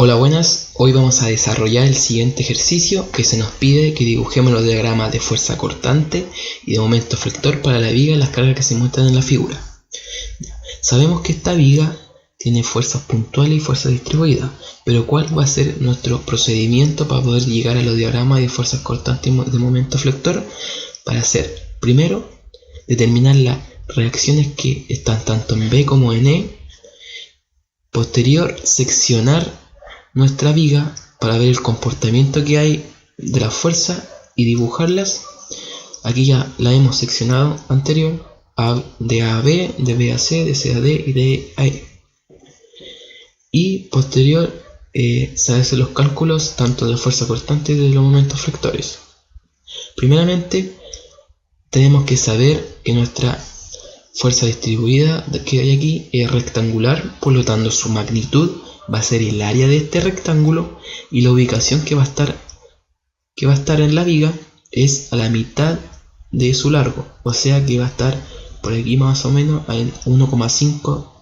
Hola, buenas. Hoy vamos a desarrollar el siguiente ejercicio que se nos pide que dibujemos los diagramas de fuerza cortante y de momento flector para la viga y las cargas que se muestran en la figura. Sabemos que esta viga tiene fuerzas puntuales y fuerzas distribuidas, pero ¿cuál va a ser nuestro procedimiento para poder llegar a los diagramas de fuerzas cortantes y de momento flector? Para hacer, primero, determinar las reacciones que están tanto en B como en E. Posterior, seccionar nuestra viga para ver el comportamiento que hay de la fuerza y dibujarlas. Aquí ya la hemos seccionado anterior, de A a B, de B a C, de C a D y de E a E. Y posterior, se hacen los cálculos tanto de fuerza cortante y de los momentos flectores. Primeramente, tenemos que saber que nuestra fuerza distribuida que hay aquí es rectangular, por lo tanto su magnitud va a ser el área de este rectángulo, y la ubicación que va a estar en la viga es a la mitad de su largo, o sea que va a estar por aquí más o menos en 1,5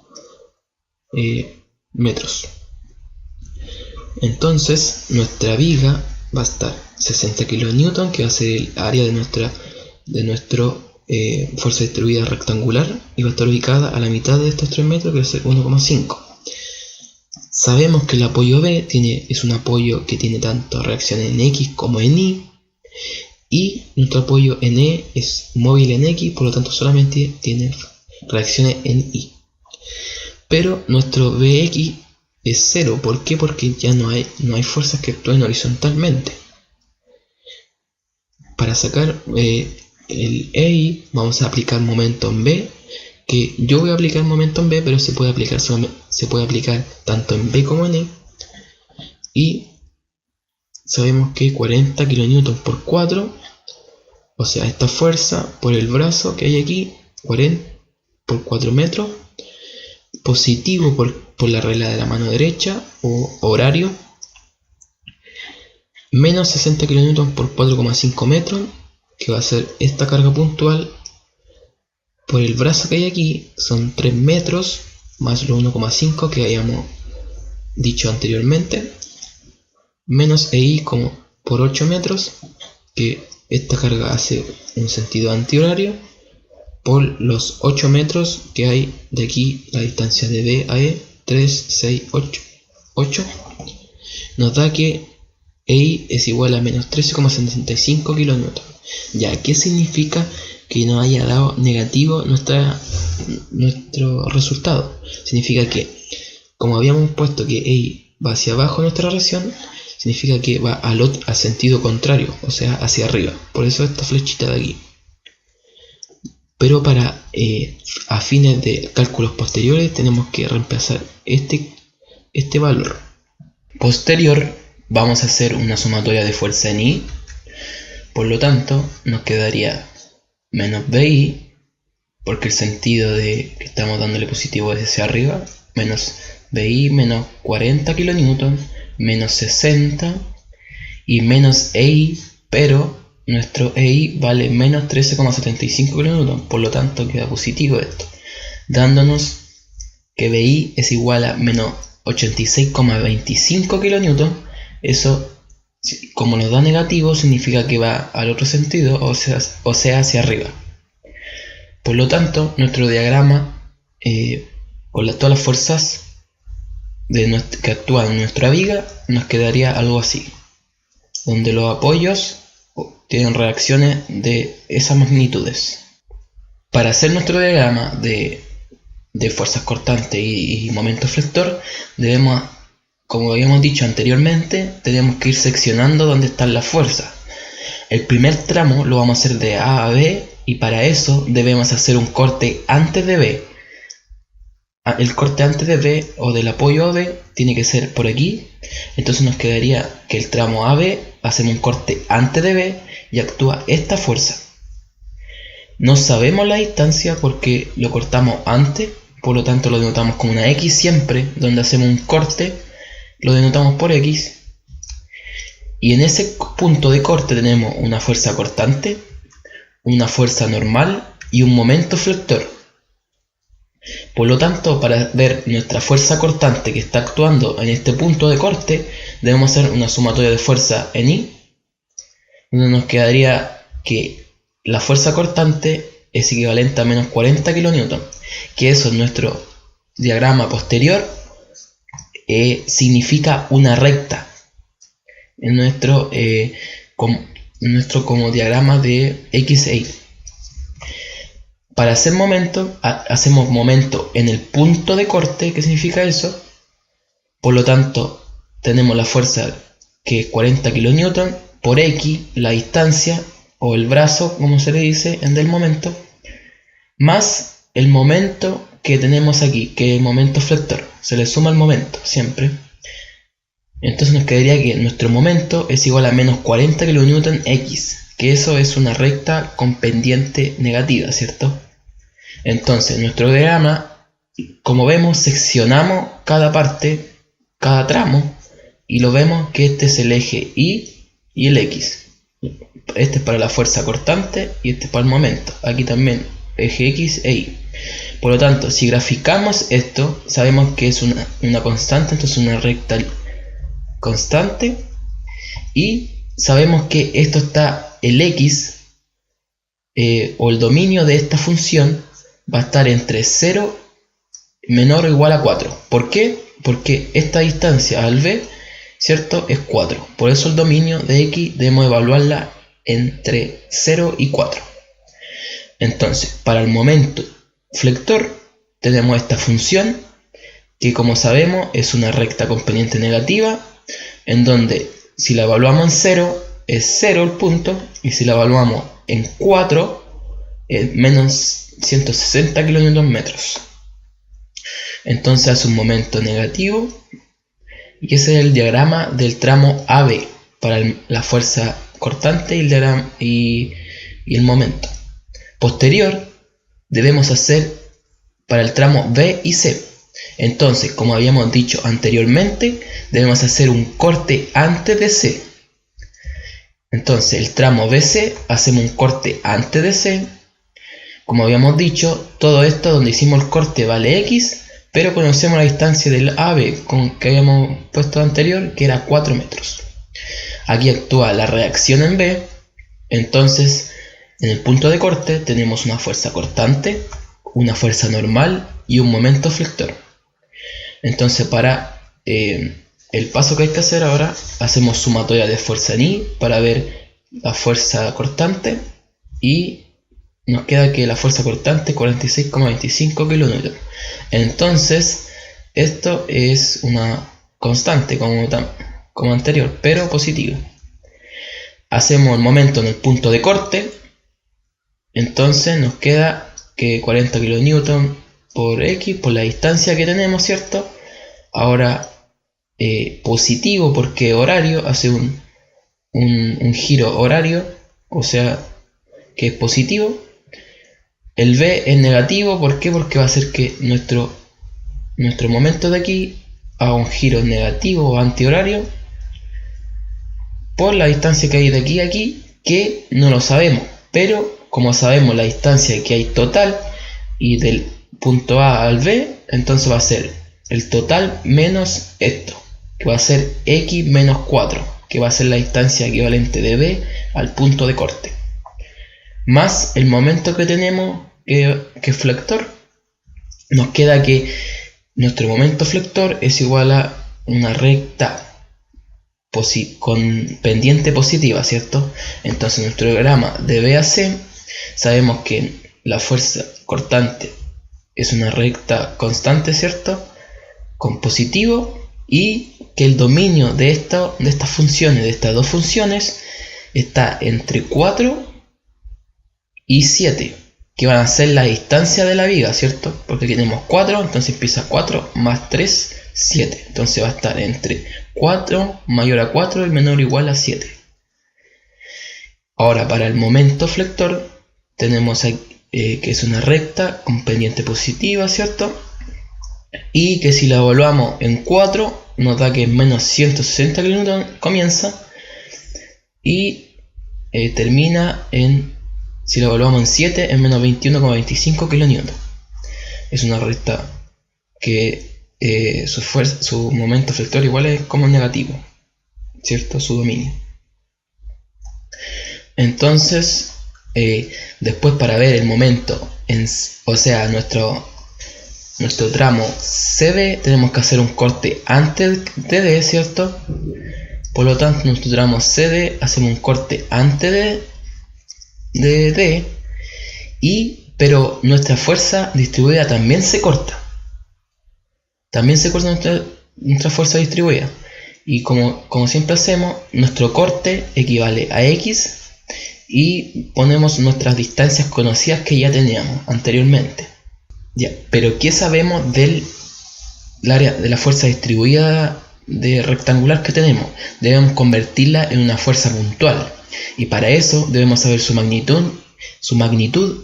metros. Entonces nuestra viga va a estar 60 kN, que va a ser el área de nuestro fuerza distribuida rectangular, y va a estar ubicada a la mitad de estos 3 metros, que va a ser 1,5. Sabemos que el apoyo B es un apoyo que tiene tanto reacciones en X como en Y, y nuestro apoyo en E es móvil en X, por lo tanto solamente tiene reacciones en Y. Pero nuestro BX es 0, ¿por qué? Porque ya no hay fuerzas que actúen horizontalmente. Para sacar el EI vamos a aplicar momento en B, que yo voy a aplicar momento en B, pero se puede aplicar tanto en B como en E. Y sabemos que 40 kN por 4, o sea, esta fuerza por el brazo que hay aquí, 40 por 4 metros, positivo por la regla de la mano derecha o horario, menos 60 kN por 4,5 metros, que va a ser esta carga puntual por el brazo que hay aquí, son 3 metros más los 1,5 que habíamos dicho anteriormente, menos EI como por 8 metros, que esta carga hace un sentido antihorario, por los 8 metros que hay de aquí, la distancia de B a E, 3, 6, 8, nos da que EI es igual a menos 13,75 kN. Ya, ¿qué significa que nos haya dado negativo nuestro resultado? Significa que, como habíamos puesto que EI va hacia abajo nuestra reacción, significa que va al sentido contrario, o sea, hacia arriba. Por eso esta flechita de aquí. Pero a fines de cálculos posteriores tenemos que reemplazar este valor. Posterior vamos a hacer una sumatoria de fuerza en I. Por lo tanto, nos quedaría menos BI, porque el sentido de que estamos dándole positivo es hacia arriba, menos BI, menos 40 kN, menos 60 y menos EI, pero nuestro EI vale menos 13,75 kN, por lo tanto queda positivo esto, dándonos que BI es igual a menos 86,25 kN. Eso, como nos da negativo, significa que va al otro sentido, o sea hacia arriba. Por lo tanto, nuestro diagrama con todas las fuerzas que actúan en nuestra viga nos quedaría algo así, donde los apoyos tienen reacciones de esas magnitudes. Para hacer nuestro diagrama de fuerzas cortantes y momento flector, debemos, como habíamos dicho anteriormente, tenemos que ir seccionando donde están las fuerzas. El primer tramo lo vamos a hacer de A a B, y para eso debemos hacer un corte antes de B. El corte antes de B, o del apoyo a B, tiene que ser por aquí. Entonces nos quedaría que el tramo AB, hacemos un corte antes de B y actúa esta fuerza. No sabemos la distancia porque lo cortamos antes, por lo tanto lo denotamos como una X siempre. Donde hacemos un corte lo denotamos por X, y en ese punto de corte tenemos una fuerza cortante, una fuerza normal y un momento flector. Por lo tanto, para ver nuestra fuerza cortante que está actuando en este punto de corte, debemos hacer una sumatoria de fuerza en I, donde nos quedaría que la fuerza cortante es equivalente a menos 40 kN, que eso en nuestro diagrama posterior significa una recta. En nuestro como diagrama de X e Y. Para hacer momento, hacemos momento en el punto de corte. ¿Qué significa eso? Por lo tanto, tenemos la fuerza que es 40 kN por X, la distancia o el brazo, como se le dice, en del momento, más el momento que tenemos aquí, que es el momento flector. Se le suma el momento siempre. Entonces nos quedaría que nuestro momento es igual a menos 40 kN X, que eso es una recta con pendiente negativa, ¿cierto? Entonces nuestro diagrama, como vemos, seccionamos cada parte, cada tramo, y lo vemos que este es el eje Y y el X. Este es para la fuerza cortante y este es para el momento. Aquí también eje X e Y. Por lo tanto, si graficamos esto, sabemos que es una constante, entonces una recta constante, y sabemos que esto está el X o el dominio de esta función va a estar entre 0 menor o igual a 4. ¿Por qué? Porque esta distancia al B, ¿cierto?, es 4. Por eso el dominio de X debemos evaluarla entre 0 y 4. Entonces, para el momento flector tenemos esta función que, como sabemos, es una recta con pendiente negativa, en donde si la evaluamos en 0 es 0 el punto, y si la evaluamos en 4 es menos 160 kN. Entonces hace un momento negativo, y ese es el diagrama del tramo AB para la fuerza cortante y el momento. Posterior debemos hacer para el tramo B y C. Entonces, como habíamos dicho anteriormente, debemos hacer un corte antes de C. Entonces, el tramo BC, hacemos un corte antes de C. Como habíamos dicho, todo esto donde hicimos el corte vale X, pero conocemos la distancia del AB que habíamos puesto anterior, que era 4 metros. Aquí actúa la reacción en B. Entonces, en el punto de corte tenemos una fuerza cortante, una fuerza normal y un momento flector. Entonces, para el paso que hay que hacer ahora, hacemos sumatoria de fuerza en I para ver la fuerza cortante, y nos queda que la fuerza cortante es 46,25 kN. Entonces, esto es una constante como anterior, pero positiva. Hacemos el momento en el punto de corte. Entonces nos queda que 40 kN por X, por la distancia que tenemos, ¿cierto? Ahora positivo porque horario, hace un giro horario, o sea que es positivo. El B es negativo, ¿por qué? Porque va a hacer que nuestro momento de aquí haga un giro negativo o antihorario por la distancia que hay de aquí a aquí, que no lo sabemos, pero como sabemos la distancia que hay total y del punto A al B, entonces va a ser el total menos esto, que va a ser X menos 4, que va a ser la distancia equivalente de B al punto de corte, más el momento que tenemos que es flector. Nos queda que nuestro momento flector es igual a una recta con pendiente positiva, ¿cierto? Entonces nuestro diagrama de B a C, sabemos que la fuerza cortante es una recta constante, ¿cierto?, con positivo, y que el dominio de estas funciones, de estas dos funciones, está entre 4 y 7, que van a ser la distancia de la viga, ¿cierto? Porque aquí tenemos 4, entonces empieza 4 más 3, 7. Entonces va a estar entre 4 mayor a 4 y menor o igual a 7. Ahora, para el momento flector, tenemos aquí, que es una recta con pendiente positiva, ¿cierto? Y que si la evaluamos en 4, nos da que es menos 160 kN comienza, y termina en, si lo evaluamos en 7, es menos 21,25 kN. es una recta que su momento flector igual es como negativo, ¿cierto? Su dominio. Entonces, después para ver el momento, o sea, nuestro tramo CD, tenemos que hacer un corte antes de D, ¿cierto? Por lo tanto, nuestro tramo CD hacemos un corte antes de D, pero nuestra fuerza distribuida también se corta. También se corta nuestra fuerza distribuida. Y como siempre hacemos, nuestro corte equivale a X y ponemos nuestras distancias conocidas que ya teníamos anteriormente. Ya, pero ¿qué sabemos del área de la fuerza distribuida rectangular que tenemos? Debemos convertirla en una fuerza puntual, y para eso debemos saber su magnitud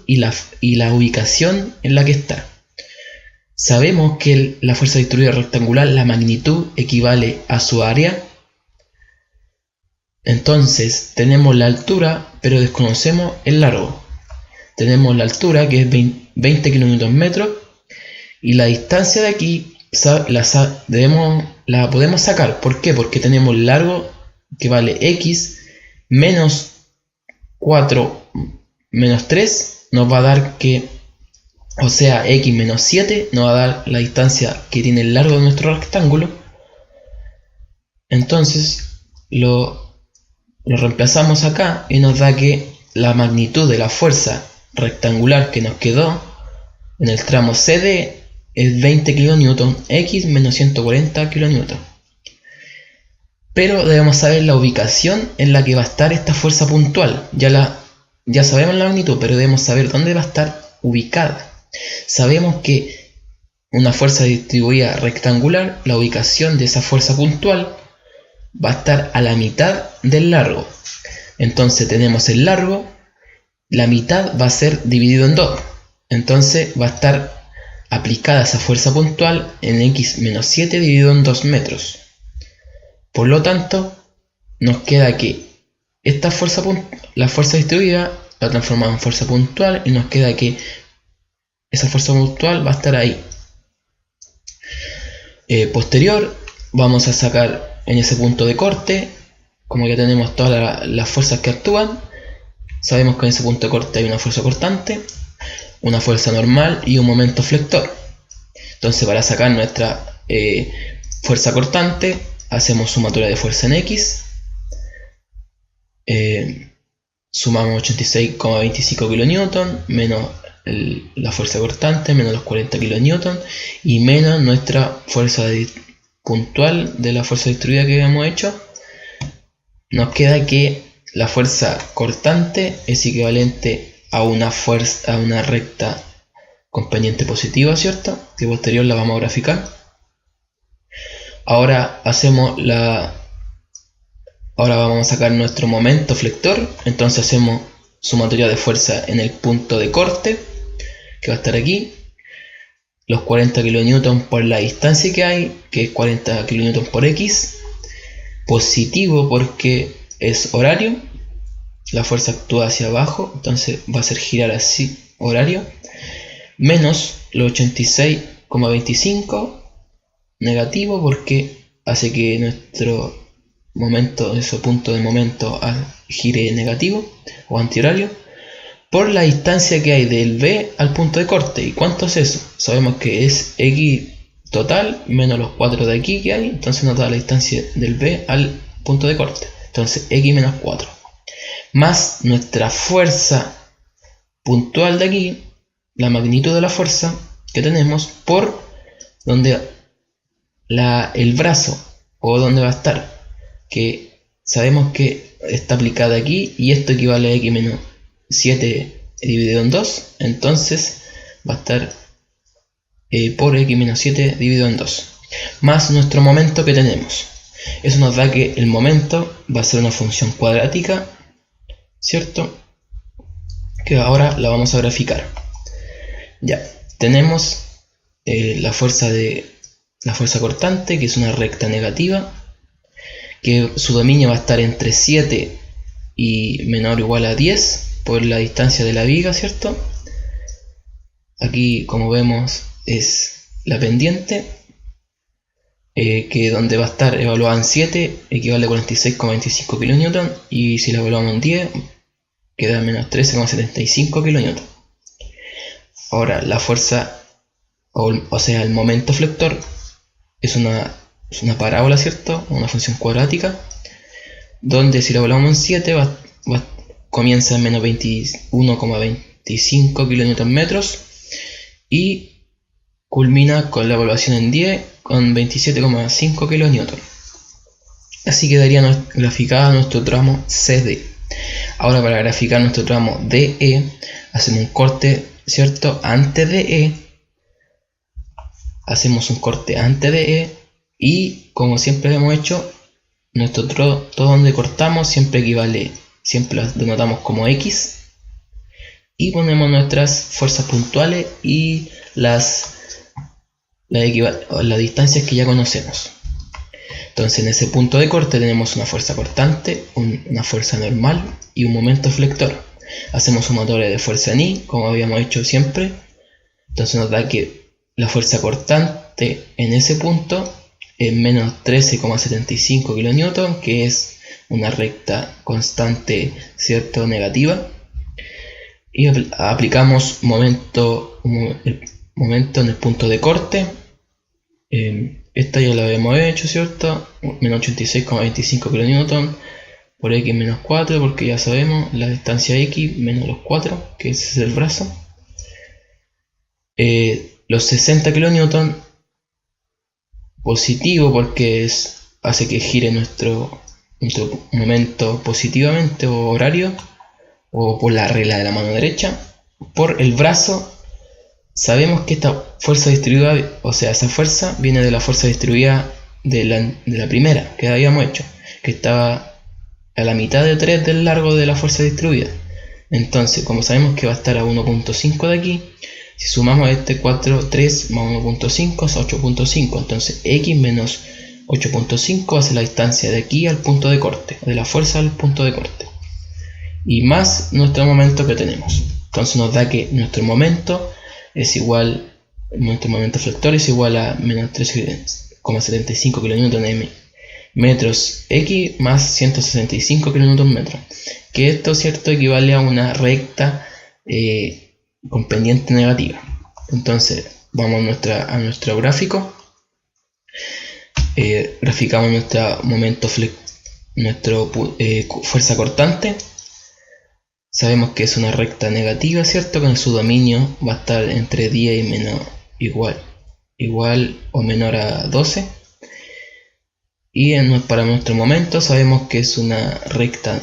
y la ubicación en la que está. Sabemos que la fuerza distribuida rectangular, la magnitud equivale a su área. Entonces tenemos la altura, pero desconocemos el largo. Tenemos la altura, que es 20 kN, y la distancia de aquí la podemos sacar. ¿Por qué? Porque tenemos el largo, que vale X menos 4 menos 3, nos va a dar o sea, X menos 7 nos va a dar la distancia que tiene el largo de nuestro rectángulo. Entonces lo reemplazamos acá y nos da que la magnitud de la fuerza rectangular que nos quedó en el tramo CD es 20 kN, X menos 140 kN. Pero debemos saber la ubicación en la que va a estar esta fuerza puntual. Ya sabemos la magnitud, pero debemos saber dónde va a estar ubicada. Sabemos que una fuerza distribuida rectangular, la ubicación de esa fuerza puntual va a estar a la mitad del largo. Entonces tenemos el largo, la mitad va a ser dividido en 2. Entonces va a estar aplicada esa fuerza puntual en X menos 7 dividido en 2 metros. Por lo tanto, nos queda que la fuerza distribuida la transformamos en fuerza puntual y nos queda que esa fuerza puntual va a estar ahí. Posterior, vamos a sacar en ese punto de corte, como ya tenemos todas las fuerzas que actúan, sabemos que en ese punto de corte hay una fuerza cortante, una fuerza normal y un momento flector. Entonces, para sacar nuestra fuerza cortante, hacemos sumatoria de fuerza en X, sumamos 86,25 kN menos la fuerza cortante, menos los 40 kN y menos nuestra fuerza puntual de la fuerza distribuida que habíamos hecho. Nos queda que la fuerza cortante es equivalente a una recta con pendiente positiva, ¿cierto? Que posterior la vamos a graficar. Ahora vamos a sacar nuestro momento flector. Entonces hacemos sumatoria de fuerza en el punto de corte, que va a estar aquí, los 40 kN por la distancia que hay, que es 40 kN por X, positivo porque es horario, la fuerza actúa hacia abajo, entonces va a hacer girar así, horario, menos los 86,25, negativo porque hace que nuestro punto de momento gire negativo o antihorario, por la distancia que hay del B al punto de corte. ¿Y cuánto es eso? Sabemos que es X total menos los 4 de aquí que hay, entonces nos da la distancia del B al punto de corte. Entonces X menos 4 más nuestra fuerza puntual de aquí, la magnitud de la fuerza que tenemos por donde el brazo o donde va a estar, que sabemos que está aplicada aquí y esto equivale a X menos 7 dividido en 2, entonces va a estar por X menos 7 dividido en 2 más nuestro momento que tenemos. Eso nos da que el momento va a ser una función cuadrática, ¿cierto? Que ahora la vamos a graficar. Ya, tenemos la fuerza cortante, que es una recta negativa, que su dominio va a estar entre 7 y menor o igual a 10 por la distancia de la viga, ¿cierto? Aquí, como vemos, es la pendiente, que donde va a estar evaluada en 7 equivale a 46,25 kN, y si la evaluamos en 10 queda menos 13,75 kN. Ahora la fuerza, o sea el momento flector, es una parábola, ¿cierto? Una función cuadrática, donde si la evaluamos en 7 comienza en menos 21,25 kN y culmina con la evaluación en 10 con 27,5 kN. Así quedaría graficado nuestro tramo CD. Ahora, para graficar nuestro tramo DE, hacemos un corte, ¿cierto? Antes de E. Hacemos un corte antes de E, y como siempre hemos hecho, nuestro todo donde cortamos siempre equivale, siempre lo denotamos como X, y ponemos nuestras fuerzas puntuales y las distancias que ya conocemos. Entonces, en ese punto de corte tenemos una fuerza cortante, una fuerza normal y un momento flector. Hacemos sumatoria de fuerza en I, como habíamos hecho siempre. Entonces nos da que la fuerza cortante en ese punto es menos 13,75 kN, que es una recta constante, ¿cierto?, negativa. Y aplicamos momento en el punto de corte. Esta ya la habíamos hecho, ¿cierto? Menos 86,25 kN por X menos 4, porque ya sabemos la distancia X menos los 4, que ese es el brazo. Los 60 kN positivo, porque hace que gire nuestro momento positivamente, o horario, o por la regla de la mano derecha. Por el brazo, sabemos que esta fuerza distribuida, o sea, esa fuerza viene de la fuerza distribuida de la primera que habíamos hecho, que estaba a la mitad de 3 del largo de la fuerza distribuida. Entonces, como sabemos que va a estar a 1.5 de aquí, si sumamos este 3 más 1.5 es 8.5. Entonces X menos 8.5 hace la distancia de aquí al punto de corte, de la fuerza al punto de corte, y más nuestro momento que tenemos. Entonces nos da que nuestro momento es igual, nuestro momento flector es igual a menos 13,75 kN metros X más 165 kN metros, que esto, ¿cierto?, equivale a una recta con pendiente negativa. Entonces vamos a nuestro gráfico. Graficamos nuestro momento fuerza cortante. Sabemos que es una recta negativa, ¿cierto?, con su dominio va a estar entre 10 y menos igual o menor a 12. Y para nuestro momento sabemos que es una recta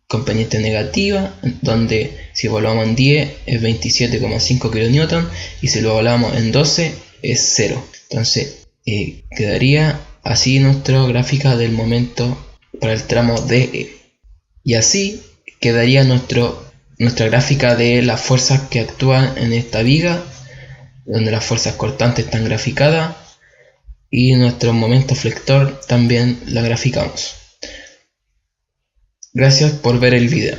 con pendiente negativa, donde si evaluamos en 10 es 27,5 kN, y si lo evaluamos en 12 es 0. Entonces quedaría así nuestra gráfica del momento para el tramo DE. Y así quedaría nuestra gráfica de las fuerzas que actúan en esta viga, donde las fuerzas cortantes están graficadas, y nuestro momento flector también la graficamos. Gracias por ver el video.